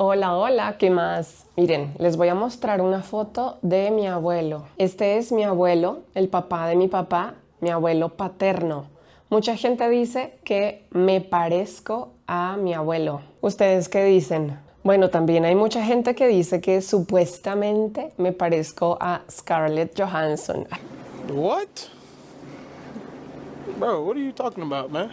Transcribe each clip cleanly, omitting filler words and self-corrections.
Hola, hola, ¿qué más? Miren, les voy a mostrar una foto de mi abuelo. Este es mi abuelo, el papá de mi abuelo paterno. Mucha gente dice que me parezco a mi abuelo. ¿Ustedes qué dicen? Bueno, también hay mucha gente que dice que supuestamente me parezco a Scarlett Johansson. What? Bro, what are you talking about, man?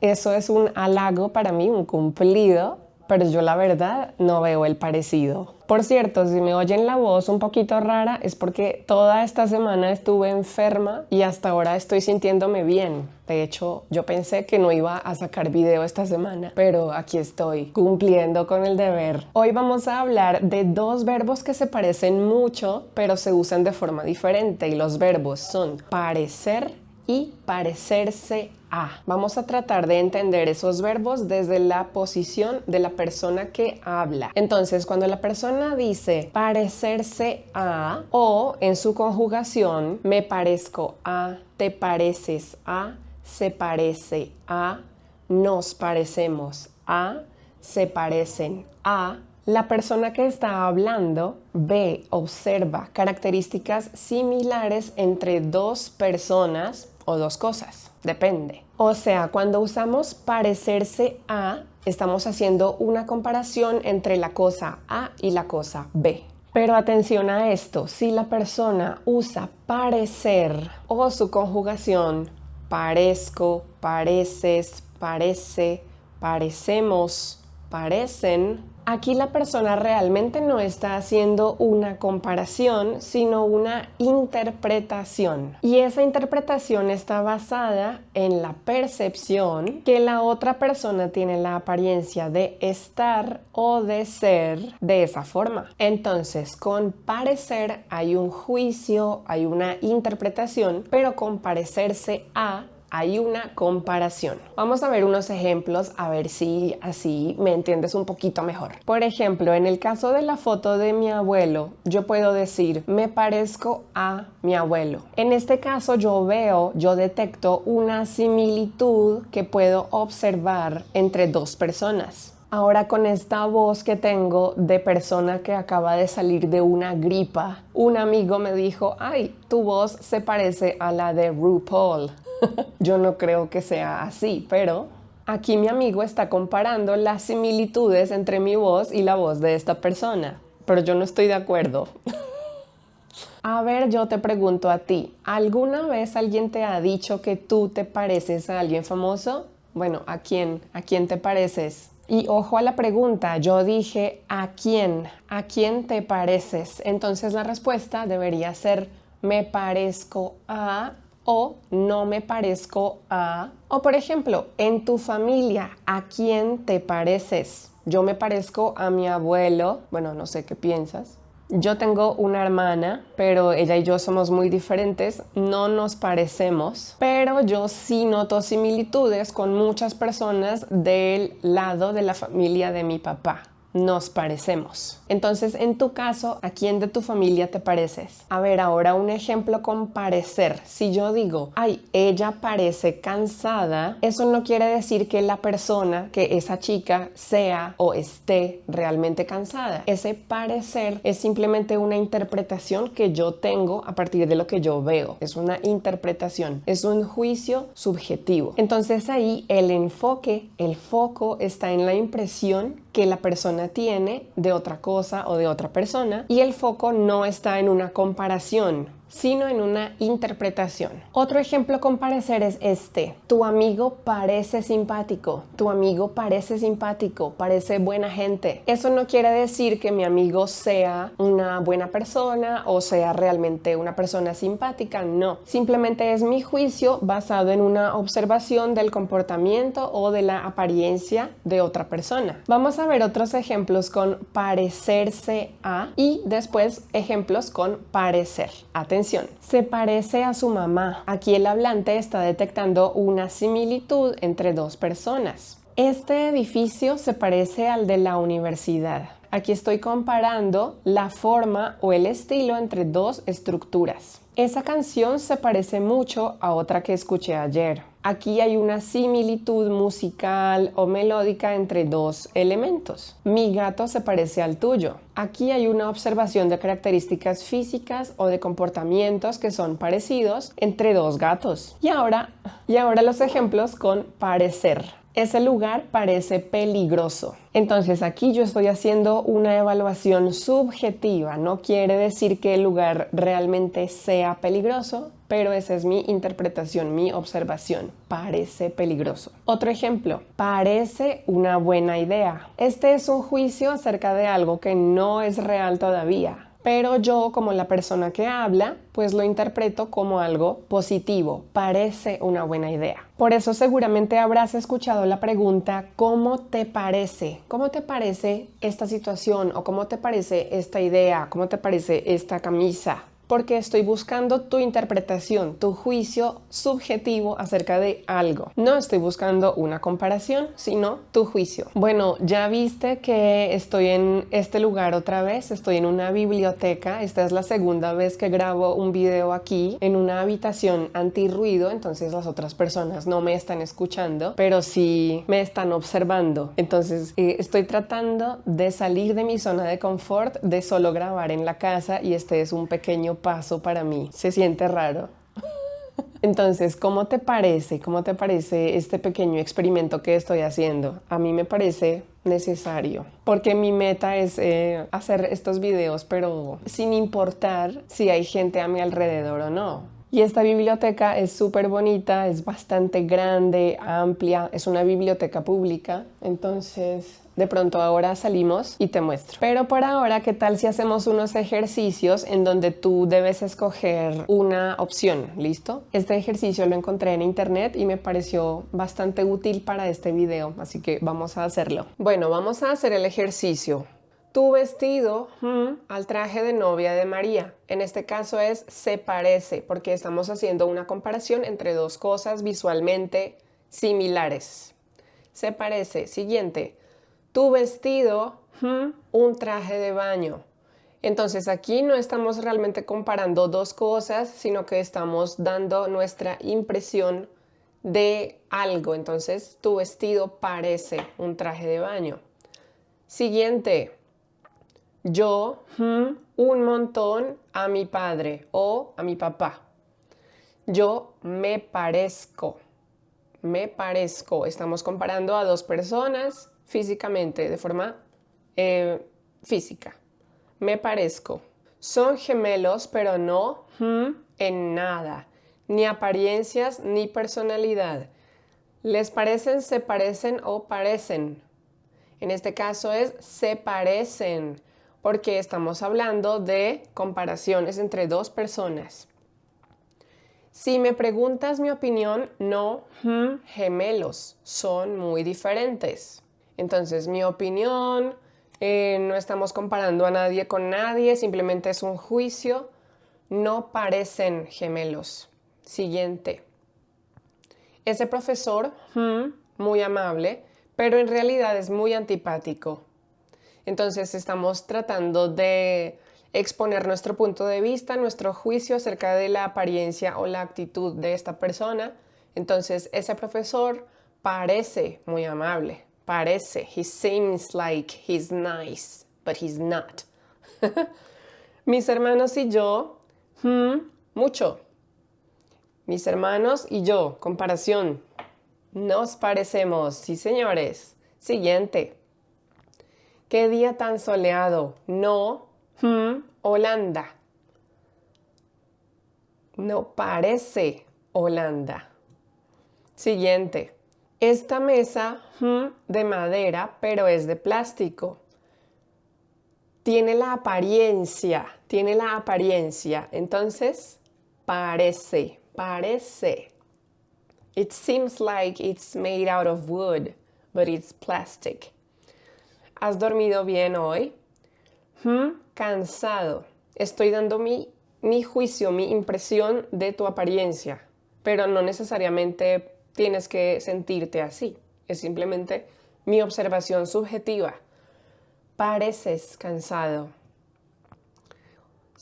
Eso es un halago para mí, un cumplido, pero yo la verdad no veo el parecido. Por cierto, si me oyen la voz un poquito rara es porque toda esta semana estuve enferma y hasta ahora estoy sintiéndome bien. De hecho, yo pensé que no iba a sacar video esta semana, pero aquí estoy, cumpliendo con el deber. Hoy vamos a hablar de dos verbos que se parecen mucho, pero se usan de forma diferente, y los verbos son parecer y parecerse a. Vamos a tratar de entender esos verbos desde la posición de la persona que habla. Entonces, cuando la persona dice parecerse a, o en su conjugación, me parezco a, te pareces a, se parece a, nos parecemos a, se parecen a, la persona que está hablando ve, observa características similares entre dos personas o dos cosas, depende. O sea, cuando usamos parecerse a, estamos haciendo una comparación entre la cosa A y la cosa B. Pero atención a esto, si la persona usa parecer o su conjugación parezco, pareces, parece, parecemos, parecen, aquí la persona realmente no está haciendo una comparación, sino una interpretación. Y esa interpretación está basada en la percepción que la otra persona tiene la apariencia de estar o de ser de esa forma. Entonces, con parecer hay un juicio, hay una interpretación, pero con parecerse a hay una comparación. Vamos a ver unos ejemplos a ver si así me entiendes un poquito mejor. Por ejemplo, en el caso de la foto de mi abuelo, yo puedo decir, me parezco a mi abuelo. En este caso yo detecto una similitud que puedo observar entre dos personas. Ahora con esta voz que tengo de persona que acaba de salir de una gripa, un amigo me dijo, ay, tu voz se parece a la de RuPaul. Yo no creo que sea así, pero aquí mi amigo está comparando las similitudes entre mi voz y la voz de esta persona, pero yo no estoy de acuerdo. A ver, yo te pregunto a ti, ¿alguna vez alguien te ha dicho que tú te pareces a alguien famoso? Bueno, ¿a quién? ¿A quién te pareces? Y ojo a la pregunta, yo dije ¿a quién? ¿A quién te pareces? Entonces la respuesta debería ser me parezco a o no me parezco a. O por ejemplo, en tu familia, ¿a quién te pareces? Yo me parezco a mi abuelo, bueno, no sé qué piensas. Yo tengo una hermana, pero ella y yo somos muy diferentes, no nos parecemos, pero yo sí noto similitudes con muchas personas del lado de la familia de mi papá. Nos parecemos. Entonces, en tu caso, ¿a quién de tu familia te pareces? A ver, ahora un ejemplo con parecer. Si yo digo, ay, ella parece cansada, eso no quiere decir que la persona, que esa chica sea o esté realmente cansada. Ese parecer es simplemente una interpretación que yo tengo a partir de lo que yo veo. Es una interpretación, es un juicio subjetivo. Entonces ahí el foco está en la impresión que la persona tiene de otra cosa o de otra persona, y el foco no está en una comparación, sino en una interpretación. Otro ejemplo con parecer es este. Tu amigo parece simpático, tu amigo parece simpático, parece buena gente. Eso no quiere decir que mi amigo sea una buena persona o sea realmente una persona simpática, no. Simplemente es mi juicio basado en una observación del comportamiento o de la apariencia de otra persona. Vamos a ver otros ejemplos con parecerse a y después ejemplos con parecer. Atención. Se parece a su mamá. Aquí el hablante está detectando una similitud entre dos personas. Este edificio se parece al de la universidad. Aquí estoy comparando la forma o el estilo entre dos estructuras. Esa canción se parece mucho a otra que escuché ayer. Aquí hay una similitud musical o melódica entre dos elementos. Mi gato se parece al tuyo. Aquí hay una observación de características físicas o de comportamientos que son parecidos entre dos gatos. Y ahora los ejemplos con parecer. Ese lugar parece peligroso. Entonces aquí yo estoy haciendo una evaluación subjetiva. No quiere decir que el lugar realmente sea peligroso, pero esa es mi interpretación, mi observación. Parece peligroso. Otro ejemplo, parece una buena idea. Este es un juicio acerca de algo que no es real todavía. Pero yo, como la persona que habla, pues lo interpreto como algo positivo. Parece una buena idea. Por eso seguramente habrás escuchado la pregunta, ¿cómo te parece? ¿Cómo te parece esta situación? ¿O cómo te parece esta idea? ¿Cómo te parece esta camisa? Porque estoy buscando tu interpretación, tu juicio subjetivo acerca de algo. No estoy buscando una comparación, sino tu juicio. Bueno, ya viste que estoy en este lugar otra vez, estoy en una biblioteca. Esta es la segunda vez que grabo un video aquí en una habitación antirruido, entonces las otras personas no me están escuchando, pero sí me están observando. Entonces estoy tratando de salir de mi zona de confort, de solo grabar en la casa, y este es un pequeño paso para mí. Se siente raro. Entonces, ¿cómo te parece? ¿Cómo te parece este pequeño experimento que estoy haciendo? A mí me parece necesario, porque mi meta es hacer estos videos, pero sin importar si hay gente a mi alrededor o no. Y esta biblioteca es súper bonita, es bastante grande, amplia, es una biblioteca pública, entonces de pronto ahora salimos y te muestro. Pero por ahora, ¿qué tal si hacemos unos ejercicios en donde tú debes escoger una opción? ¿Listo? Este ejercicio lo encontré en internet y me pareció bastante útil para este video, así que vamos a hacerlo. Bueno, vamos a hacer el ejercicio. Tu vestido al traje de novia de María. En este caso es se parece, porque estamos haciendo una comparación entre dos cosas visualmente similares. Se parece. Siguiente. Tu vestido, un traje de baño. Entonces aquí no estamos realmente comparando dos cosas, sino que estamos dando nuestra impresión de algo. Entonces tu vestido parece un traje de baño. Siguiente. Yo, un montón a mi padre o a mi papá. Yo me parezco. Me parezco. Estamos comparando a dos personas físicamente, de forma física. Me parezco. Son gemelos, pero no en nada. Ni apariencias, ni personalidad. ¿Les parecen, se parecen o parecen? En este caso es se parecen, porque estamos hablando de comparaciones entre dos personas. Si me preguntas mi opinión, no, gemelos, son muy diferentes. Entonces, mi opinión, no estamos comparando a nadie con nadie, simplemente es un juicio, no parecen gemelos. Siguiente. Ese profesor, muy amable, pero en realidad es muy antipático. Entonces estamos tratando de exponer nuestro punto de vista, nuestro juicio acerca de la apariencia o la actitud de esta persona. Entonces ese profesor parece muy amable, parece, he seems like he's nice, but he's not. Mis hermanos y yo, mucho. Mis hermanos y yo, comparación. Nos parecemos, sí señores. Siguiente. ¿Qué día tan soleado? No, Holanda. No parece Holanda. Siguiente. Esta mesa, de madera, pero es de plástico. Tiene la apariencia. Entonces, parece. It seems like it's made out of wood, but it's plastic. ¿Has dormido bien hoy? Cansado. Estoy dando mi juicio, mi impresión de tu apariencia, pero no necesariamente tienes que sentirte así. Es simplemente mi observación subjetiva. Pareces cansado.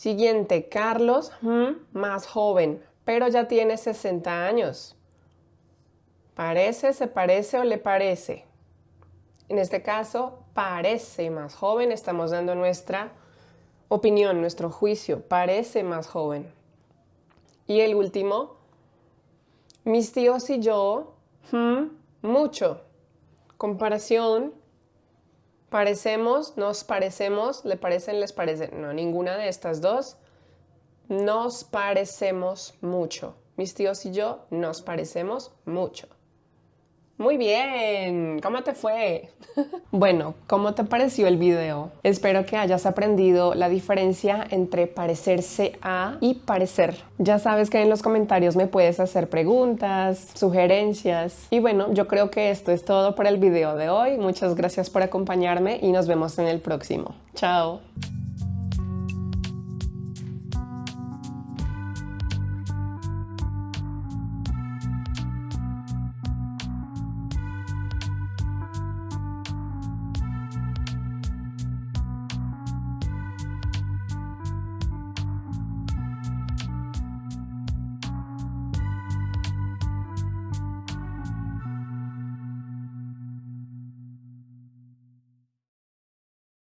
Siguiente, Carlos, más joven, pero ya tiene 60 años. ¿Parece, se parece o le parece? En este caso, parece más joven. Estamos dando nuestra opinión, nuestro juicio. Parece más joven. Y el último, mis tíos y yo, mucho. Comparación, parecemos, nos parecemos, le parecen, les parecen. No, ninguna de estas dos. Nos parecemos mucho. Mis tíos y yo nos parecemos mucho. Muy bien, ¿cómo te fue? Bueno, ¿cómo te pareció el video? Espero que hayas aprendido la diferencia entre parecerse a y parecer. Ya sabes que en los comentarios me puedes hacer preguntas, sugerencias. Y bueno, yo creo que esto es todo por el video de hoy. Muchas gracias por acompañarme y nos vemos en el próximo. Chao.